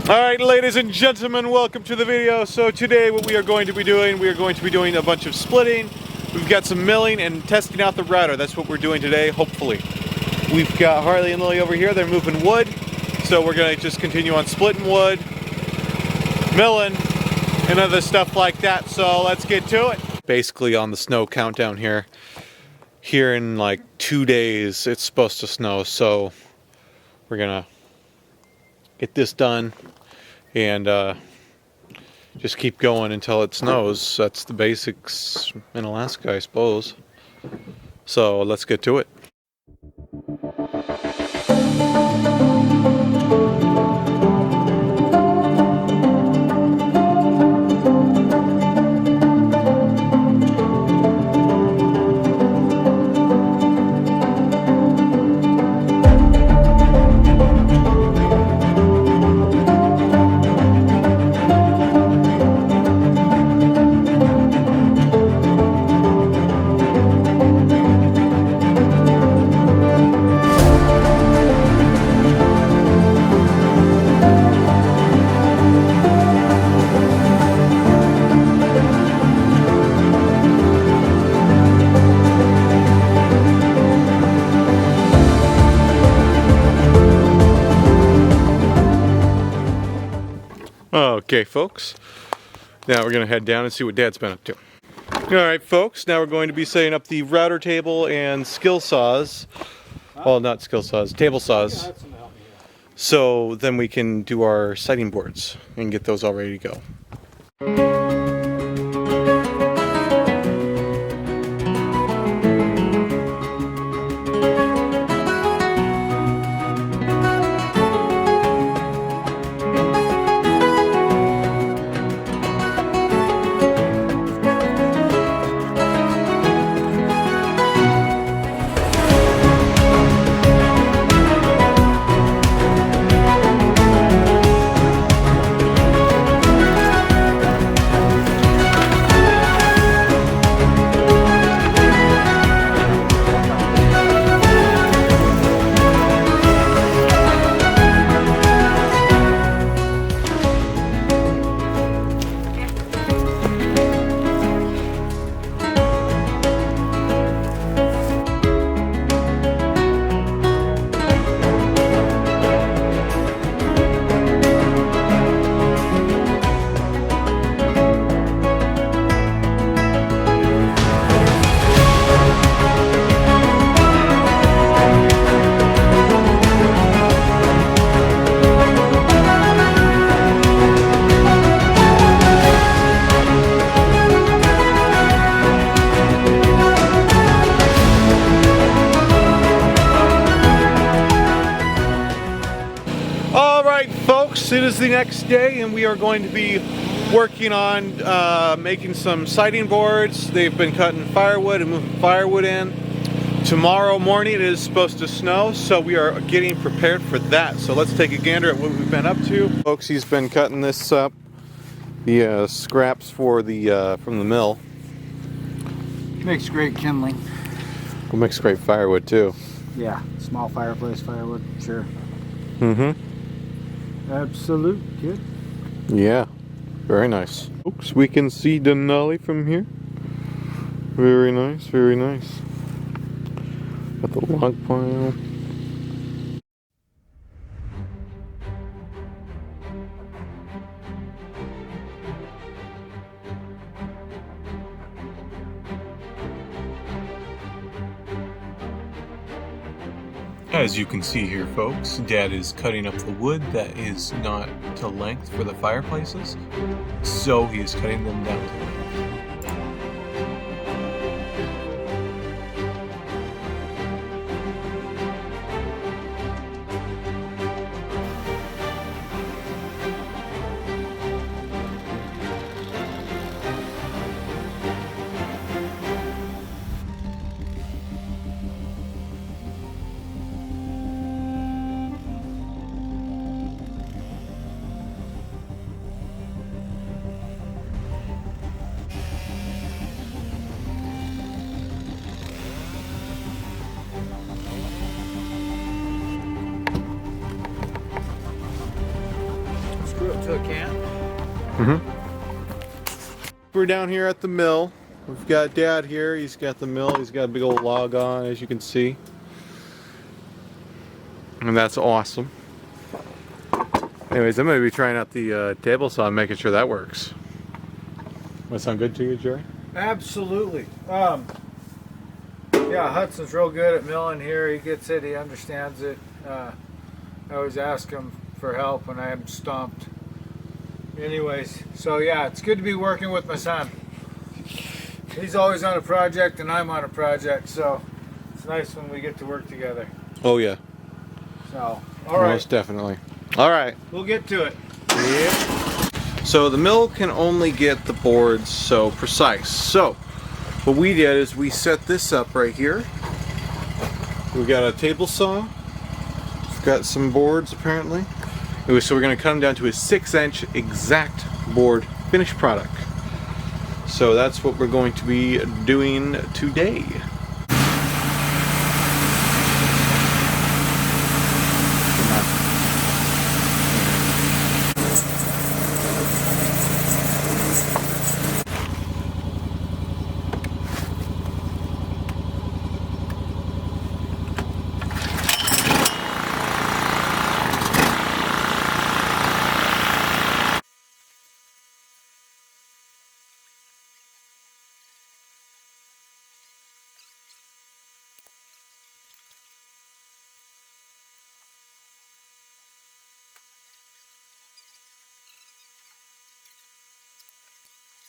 Alright, ladies and gentlemen, welcome to the video. So today what we are going to be doing, a bunch of splitting. We've got some milling and testing out the router. That's what we're doing today, hopefully. We've got Harley and Lily over here, they're moving wood. So we're gonna just continue on splitting wood, milling, and other stuff like that. So let's get to it. Basically on the snow countdown here. Here in like 2 days, it's supposed to snow. So we're gonna get this done and just keep going until it snows. That's the basics in Alaska, I suppose. So let's get to it. Okay, folks, now we're going to head down and see what Dad's been up to. Alright, folks, now we're going to be setting up the router table and skill saws. Well, not skill saws, table saws. So then we can do our sighting boards and get those all ready to go. It is the next day and we are going to be working on making some sighting boards. They've been cutting firewood and moving firewood in. Tomorrow morning it is supposed to snow, so we are getting prepared for that. So let's take a gander at what we've been up to. Folks, he's been cutting this up, the scraps for the from the mill. Makes great kindling. It makes great firewood too. Yeah, small fireplace firewood, sure. Mm-hmm. Absolute kid. Yeah, very nice. Folks, we can see Denali from here. Very nice, very nice. Got the log pile. As you can see here, folks, Dad is cutting up the wood that is not to length for the fireplaces, so he is cutting them down to length. Screw it to a can. We're down here at the mill. We've got Dad here. He's got the mill. He's got a big old log on, as you can see. And that's awesome. Anyways, I'm going to be trying out the table saw and making sure that works. That sound good to you, Jerry? Absolutely. Yeah, Hudson's real good at milling here. He gets it. He understands it. I always ask him for help when I'm stumped. Anyways, so yeah, it's good to be working with my son. He's always on a project and I'm on a project, so it's nice when we get to work together. Oh, yeah. So, all right. Most definitely. All right. We'll get to it. Yeah. So the mill can only get the boards so precise. So what we did is we set this up right here. We got a table saw. We've got some boards apparently. So we're going to cut them down to a 6-inch exact board finished product. So that's what we're going to be doing today.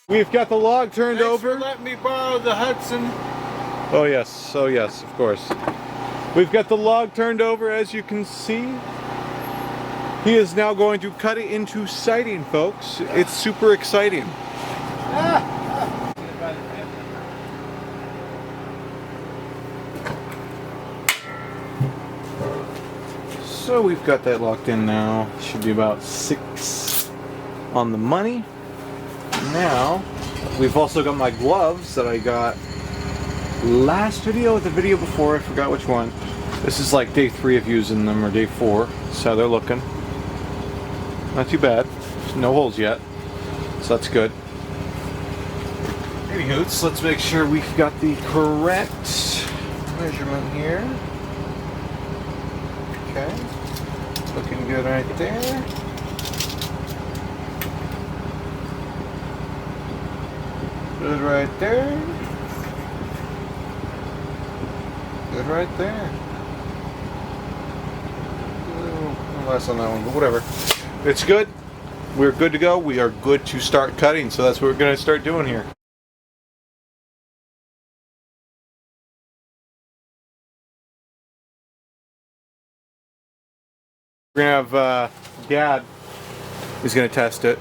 We've got the log turned Thanks over. for letting me borrow the Hudson. Oh yes, of course. We've got the log turned over, as you can see. He is now going to cut it into siding, folks. It's super exciting. So we've got that locked in now. Should be about 6 on the money. Now, we've also got my gloves that I got last video or the video before, I forgot which one. This is like day 3 of using them, or day 4. That's how they're looking. Not too bad. There's no holes yet, so that's good. Anywho, let's make sure we've got the correct measurement here. Okay, looking good right there. Good right there. Good right there. Less on that one, but whatever. It's good. We're good to go. We are good to start cutting, so that's what we're going to start doing here. We're going to have Dad is going to test it.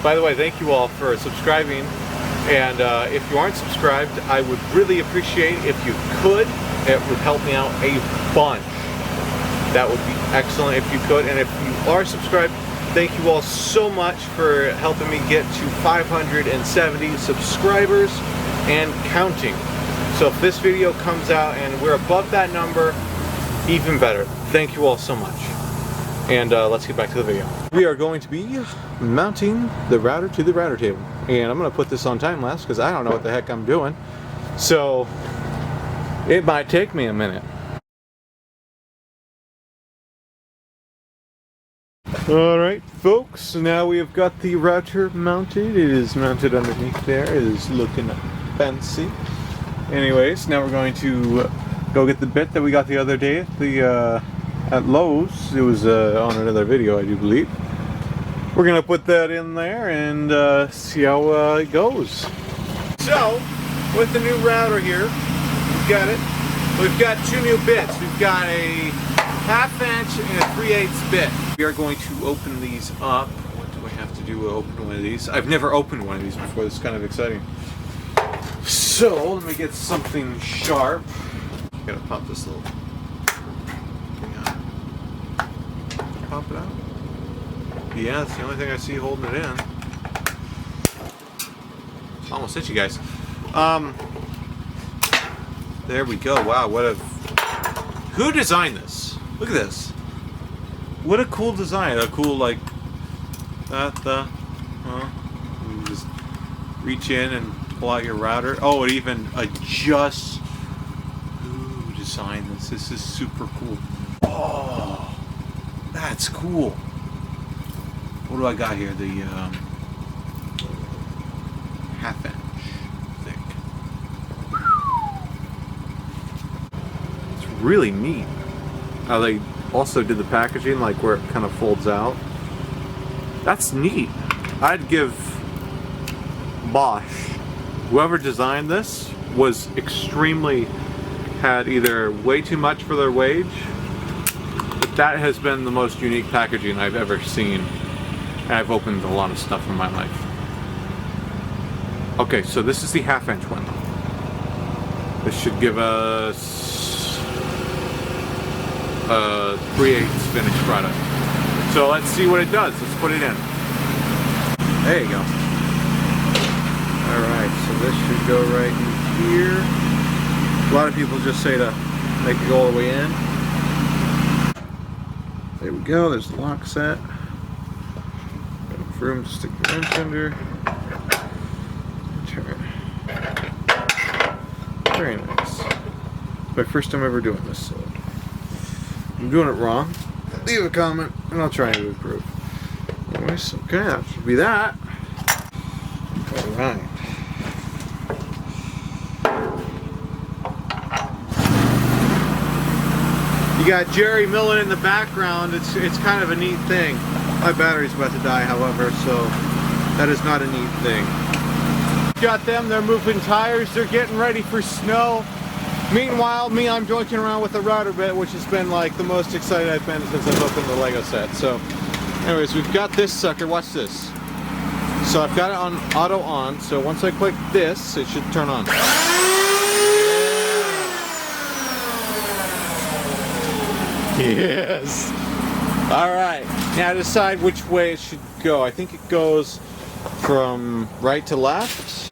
By the way, thank you all for subscribing, and if you aren't subscribed, I would really appreciate if you could. It would help me out a bunch. That would be excellent if you could, and if you are subscribed, thank you all so much for helping me get to 570 subscribers and counting. So if this video comes out and we're above that number, even better. Thank you all so much. And let's get back to the video. We are going to be mounting the router to the router table. And I'm going to put this on time lapse because I don't know what the heck I'm doing. So it might take me a minute. Alright folks, now we have got the router mounted. It is mounted underneath there. It is looking fancy. Anyways, now we're going to go get the bit that we got the other day at the at Lowe's. It was on another video, I do believe. We're gonna put that in there and see how it goes. So, with the new router here, we've got it. We've got 2 new bits. We've got a 1/2 inch and a 3/8 bit. We are going to open these up. What do I have to do to open one of these? I've never opened one of these before. This is kind of exciting. So, let me get something sharp. Gotta pop this little pop it out? Yeah, it's the only thing I see holding it in. Almost hit you guys. There we go. Wow, what a... Who designed this? Look at this. What a cool design. A cool, like... you just reach in and pull out your router. Oh, it even adjusts. Who designed this? This is super cool. Oh, that's cool. What do I got here? The, half-inch thick. It's really neat how they also did the packaging, like where it kind of folds out. That's neat. I'd give Bosch, whoever designed this, was extremely, had either way too much for their wage, but that has been the most unique packaging I've ever seen. And I've opened a lot of stuff in my life. Okay, so this is the half-inch one. This should give us a 3/8 finished product. So let's see what it does. Let's put it in. There you go. Alright, so this should go right in here. A lot of people just say to make it go all the way in. There we go, there's the lock set. Got room to stick the wrench under. Turn. Very nice. My first time ever doing this, so if I'm doing it wrong, leave a comment and I'll try to improve. Anyways, okay, that should be that. Alright. You got Jerry milling in the background. It's kind of a neat thing. My battery's about to die, however, so that is not a neat thing. Got them, they're moving tires, they're getting ready for snow. Meanwhile, I'm joking around with the router bit, which has been like the most excited I've been since I've opened the Lego set. So, anyways, we've got this sucker, watch this. So I've got it on auto on, so once I click this, it should turn on. Yes! Alright, now decide which way it should go. I think it goes from right to left.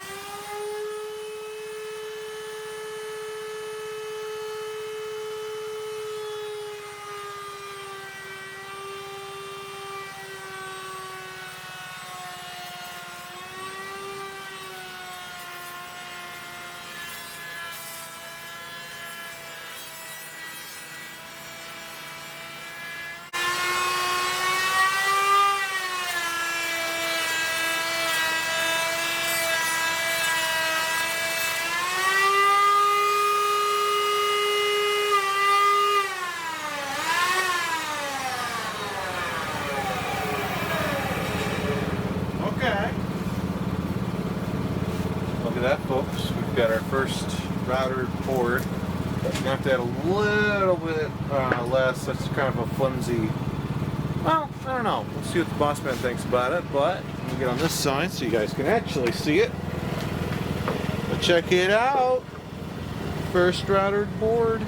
Look at that, folks. We've got our first router board. We're gonna have to add a little bit less. That's kind of a flimsy. Well, I don't know. We'll see what the boss man thinks about it. But we'll get on this side so you guys can actually see it. But check it out. First router board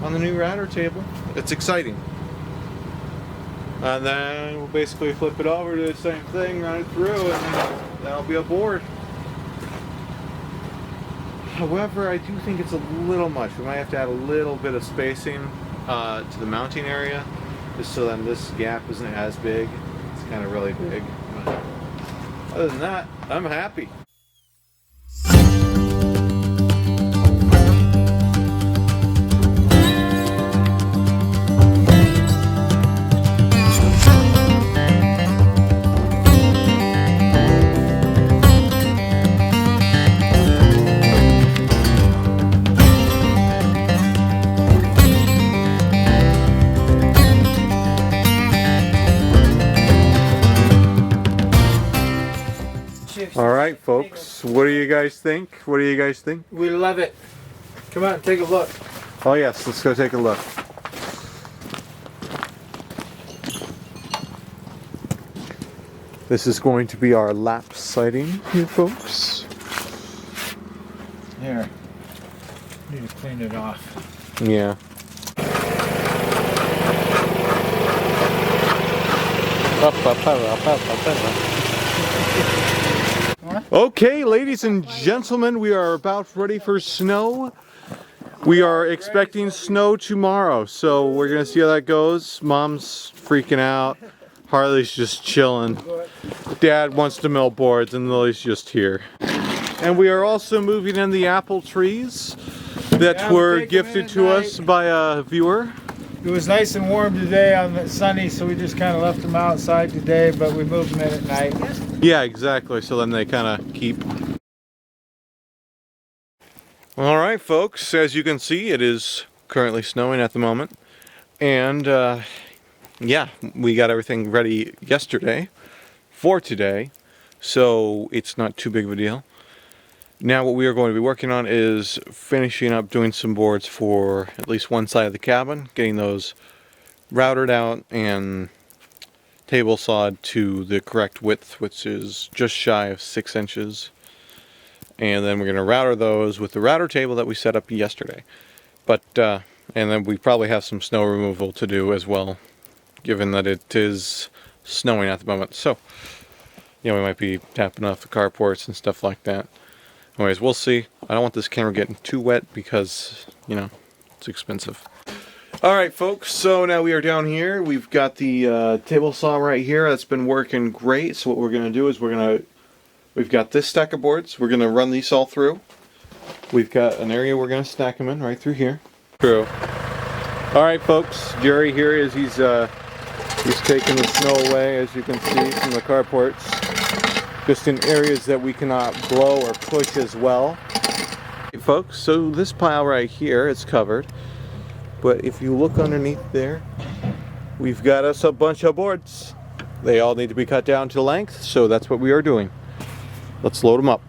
on the new router table. It's exciting. And then we'll basically flip it over to the same thing, run it through, and then that'll be a board. However, I do think it's a little much. We might have to add a little bit of spacing to the mounting area, just so then this gap isn't as big. It's kind of really big. But other than that, I'm happy. Alright, folks, what do you guys think? What do you guys think? We love it. Come on, take a look. Oh yes, let's go take a look. This is going to be our lap sighting here, folks. Here. Need to clean it off. Yeah. Okay, ladies and gentlemen, we are about ready for snow. We are expecting snow tomorrow, so we're gonna see how that goes. Mom's freaking out. Harley's just chilling. Dad wants to mill boards, and Lily's just here. And we are also moving in the apple trees that were gifted to us by a viewer. It was nice and warm today on the sunny, so we just kind of left them outside today, but we moved them in at night. Yeah, exactly. So then they kind of keep. All right, folks. As you can see, it is currently snowing at the moment, and yeah, we got everything ready yesterday for today, so it's not too big of a deal. Now what we are going to be working on is finishing up doing some boards for at least one side of the cabin, getting those routed out and table sawed to the correct width, which is just shy of 6 inches. And then we're going to router those with the router table that we set up yesterday. But and then we probably have some snow removal to do as well, given that it is snowing at the moment. So, you know, we might be tapping off the carports and stuff like that. Anyways, we'll see. I don't want this camera getting too wet because, you know, it's expensive. Alright folks, so now we are down here. We've got the table saw right here. That's been working great. So what we're going to do is we've got this stack of boards. We're going to run these all through. We've got an area we're going to stack them in right through here. True. Alright folks, Jerry here is he's taking the snow away, as you can see from the carports. Just in areas that we cannot blow or push as well. Hey folks, so this pile right here is covered, but if you look underneath there, we've got us a bunch of boards. They all need to be cut down to length, so that's what we are doing. Let's load them up.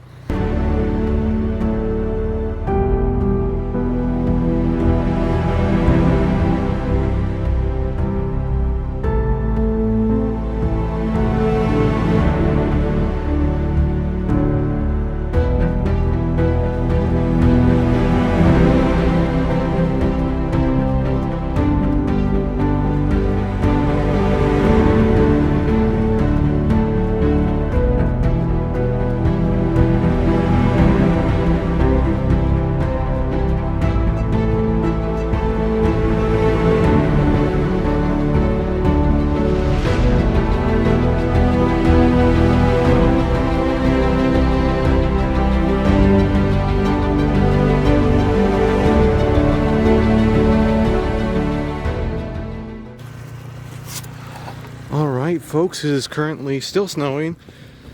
Alright folks, it is currently still snowing.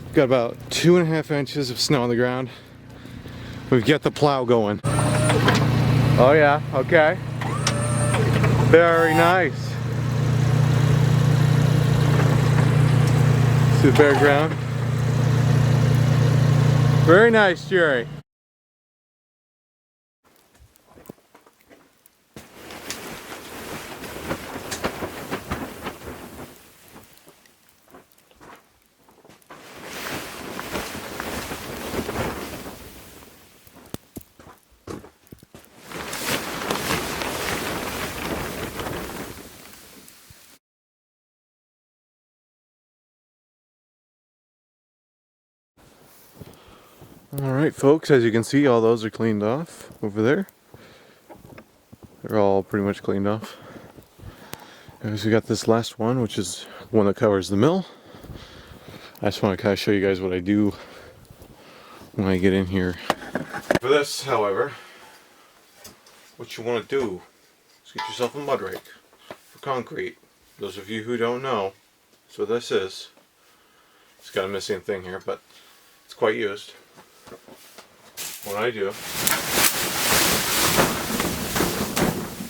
We've got about 2.5 inches of snow on the ground. We've got the plow going. Oh yeah, okay. Very nice. See the bare ground? Very nice, Jerry. Alright folks, as you can see, all those are cleaned off over there. They're all pretty much cleaned off. And so we got this last one, which is one that covers the mill. I just want to kind of show you guys what I do when I get in here. For this, however, what you want to do is get yourself a mud rake for concrete. Those of you who don't know, that's what this is. It's got a missing thing here, but it's quite used. What I do is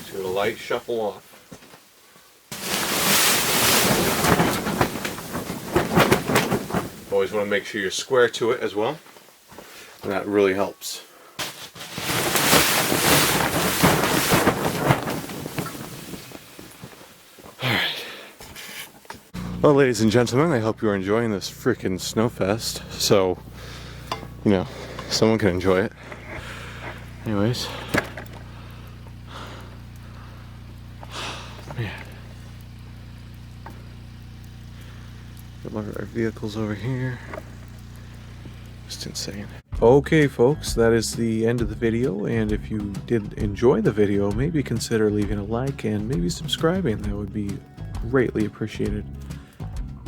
give it a light shuffle off. Always want to make sure you're square to it as well, and that really helps. Alright. Well, ladies and gentlemen, I hope you're enjoying this freaking snowfest. So, you know, someone can enjoy it. Anyways. Man. Got our vehicles over here. Just insane. Okay, folks, that is the end of the video, and if you did enjoy the video, maybe consider leaving a like and maybe subscribing. That would be greatly appreciated.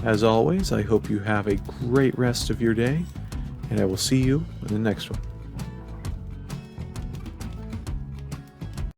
As always, I hope you have a great rest of your day, and I will see you in the next one.